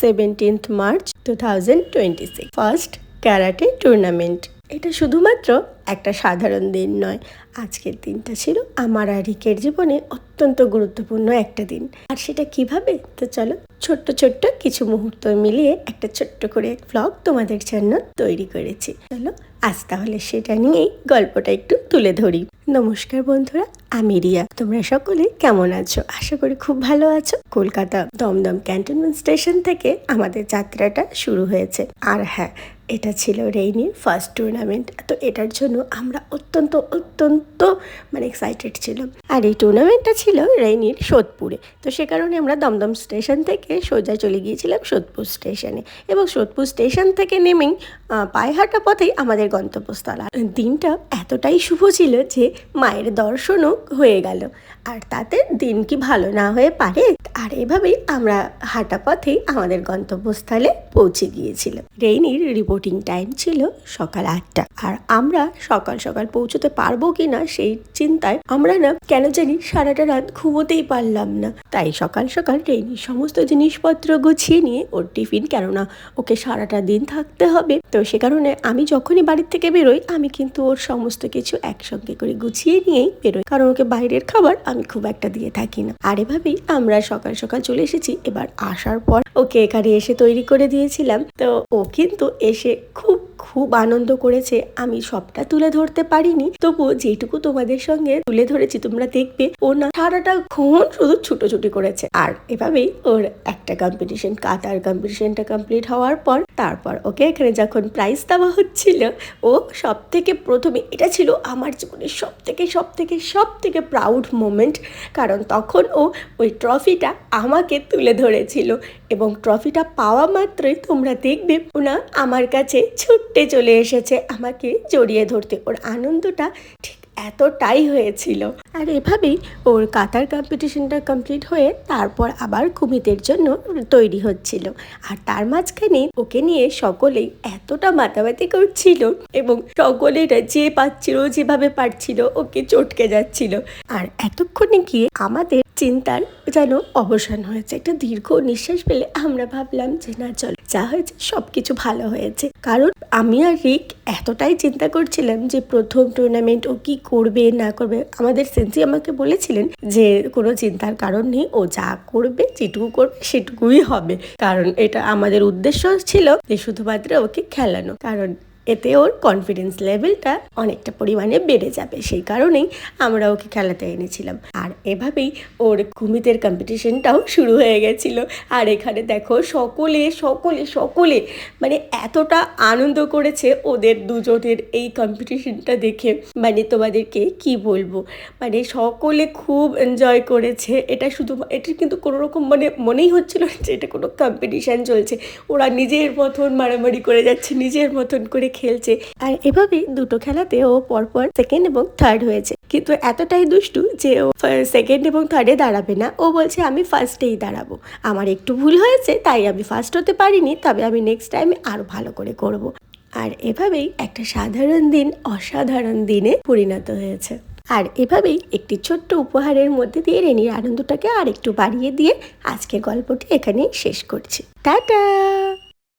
17 March 2026 first karate tournament. এটা শুধুমাত্র একটা সাধারণ দিন নয়, আজকের দিনটা ছিল আমার আর রিকের জীবনে অত্যন্ত গুরুত্বপূর্ণ একটা দিন। আর সেটা কিভাবে, তো চলো ছোট্ট ছোট্ট কিছু মুহূর্ত মিলিয়ে একটা ছোট্ট করে ব্লগ তোমাদের জন্য তৈরি করেছি। চলো আজ তাহলে সেটা নিয়েই গল্পটা একটু তুলে ধরি। নমস্কার বন্ধুরা, আমি রিয়া। তোমরা সকলে কেমন আছো? আশা করি খুব ভালো আছো। কলকাতা দমদম ক্যান্টনমেন্ট স্টেশন থেকে আমাদের যাত্রাটা শুরু হয়েছে। আর হ্যাঁ, এটা ছিল রেইনির ফার্স্ট টুর্নামেন্ট। তো এটার জন্য আমরা অত্যন্ত এক্সাইটেড ছিলাম। আর এই টুর্নামেন্টটা ছিল রেইনির সোদপুরে। তো সে কারণে আমরা দমদম স্টেশন থেকে সোজা চলে গিয়েছিলাম সোদপুর স্টেশনে, এবং সোদপুর স্টেশন থেকে নেমেই পায়ে হাঁটা পথেই আমাদের গন্তব্যস্থল। দিনটা এতটাই শুভ ছিল যে মায়ের দর্শনও হয়ে গেল, আর তাতে দিন কি ভালো না হয়ে পারে। আর এভাবেই আমরা হাঁটা পথেই আমাদের গন্তব্যস্থলে পৌঁছে গিয়েছিলাম। রেইনির রিপোর্টিং টাইম ছিল সকাল 8টা, আর আমরা সকাল সকাল পৌঁছতে পারবো কিনা সেই চিন্তায় আমরা না কেন জানি সারাটা রাত ঘুমোতেই পারলাম না। তাই সকাল সকাল রেইনির সমস্ত জিনিসপত্র গুছিয়ে নিয়ে ওর টিফিন, কেননা ওকে সারাটা দিন থাকতে হবে, তো সে কারণে আমি যখনই বাড়ির থেকে বেরোই আমি কিন্তু ওর সমস্ত কিছু একসঙ্গে করে গুছিয়ে নিয়েই বেরোই, কারণ ওকে বাইরের খাবার আমি খুব একটা দিয়ে থাকি না। আর এভাবেই আমরা সকাল সকাল চলে এসেছি। এবার আসার পর ওকে এখানে এসে তৈরি করে দিয়েছিলাম। তো ও কিন্তু এসে খুব আনন্দ করেছে। আমি সবটা তুলে ধরতে পারিনি, তবুও যেটুকু তোমাদের সঙ্গে তুলে ধরেছি তোমরা দেখবে ও না সারাটা ক্ষণ শুধু ছুটোছুটি করেছে। আর এভাবেই ওর একটা কম্পিটিশন, কাতার কম্পিটিশনটা কমপ্লিট হওয়ার পর তারপর ওকে এখানে যখন প্রাইজ দেওয়া হচ্ছিল, ও সব থেকে প্রথমে, এটা ছিল আমার জীবনের সব থেকে প্রাউড মোমেন্ট, কারণ তখন ও ওই ট্রফিটা আমাকে তুলে ধরেছিল, এবং ট্রফিটা পাওয়া মাত্রই তোমরা দেখবে ও না আমার কাছে ছুটে চলে এসেছে আমাকে জড়িয়ে ধরতে। ওর আনন্দটা ঠিক এতটাই হয়েছিল। আর এভাবেই ওর কাতার কম্পিটিশনটা কমপ্লিট হয়ে তারপর আবার কুমিতের জন্য তৈরি হচ্ছিল। আর তার মাঝখানে ওকে নিয়ে সকলেই এতটা মাতামাতি করছিল, এবং সকলেরা যে পাচ্ছিল যেভাবে পারছিল ওকে চটকে যাচ্ছিল। আর এতক্ষণে গিয়ে আমাদের চিন্তার যেন অবসান হয়েছে। একটা দীর্ঘ নিঃশ্বাস ফেলে আমরা ভাবলাম যে না, চল, যা হয়েছে সবকিছু ভালো হয়েছে। কারণ আমি আর রিক এতটাই চিন্তা করছিলাম যে প্রথম টুর্নামেন্ট ও কি করবে না করবে। আমাদের সেন্সি আমাকে বলেছিলেন যে কোনো চিন্তার কারণ নেই, ও যা করবে, যেটুকু করবে সেটুকুই হবে, কারণ এটা আমাদের উদ্দেশ্য ছিল যে শুধুমাত্র ওকে খেলানো, কারণ এতে ওর কনফিডেন্স লেভেলটা অনেকটা পরিমাণে বেড়ে যাবে। সেই কারণেই আমরা ওকে খেলাতে এনেছিলাম। আর এভাবেই ওর কুমিতের কম্পিটিশনটাও শুরু হয়ে গেছিলো। আর এখানে দেখো সকলে মানে এতটা আনন্দ করেছে ওদের দুজনের এই কম্পিটিশনটা দেখে, মানে তোমাদেরকে কি বলবো, মানে সকলে খুব এনজয় করেছে। এটা কিন্তু কোনো রকম মনেই হচ্ছিল যে এটা কোনো কম্পিটিশান চলছে। ওরা নিজের মতন মারামারি করে যাচ্ছে, নিজের মতন করে খেলছে। আর এভাবেই দুটো খেলাতে ও পরপর সেকেন্ড এবং থার্ড হয়েছে, কিন্তু এতটাই দুষ্টু যে ও সেকেন্ড এবং থার্ডে দাঁড়াবে না। ও বলছে আমি ফার্স্টেই দাঁড়াবো, আমার একটু ভুল হয়েছে তাই আমি ফার্স্ট হতে পারিনি, তবে আমি নেক্সট টাইমে আরো ভালো করে করব। আর এভাবেই একটা সাধারণ দিন অসাধারণ দিনে পরিণত হয়েছে। আর এভাবেই একটি ছোট্ট উপহারের মধ্যে দিয়ে রেনির আনন্দটাকে আর একটু বাড়িয়ে দিয়ে আজকের গল্পটি এখানেই শেষ করছি। টাটা।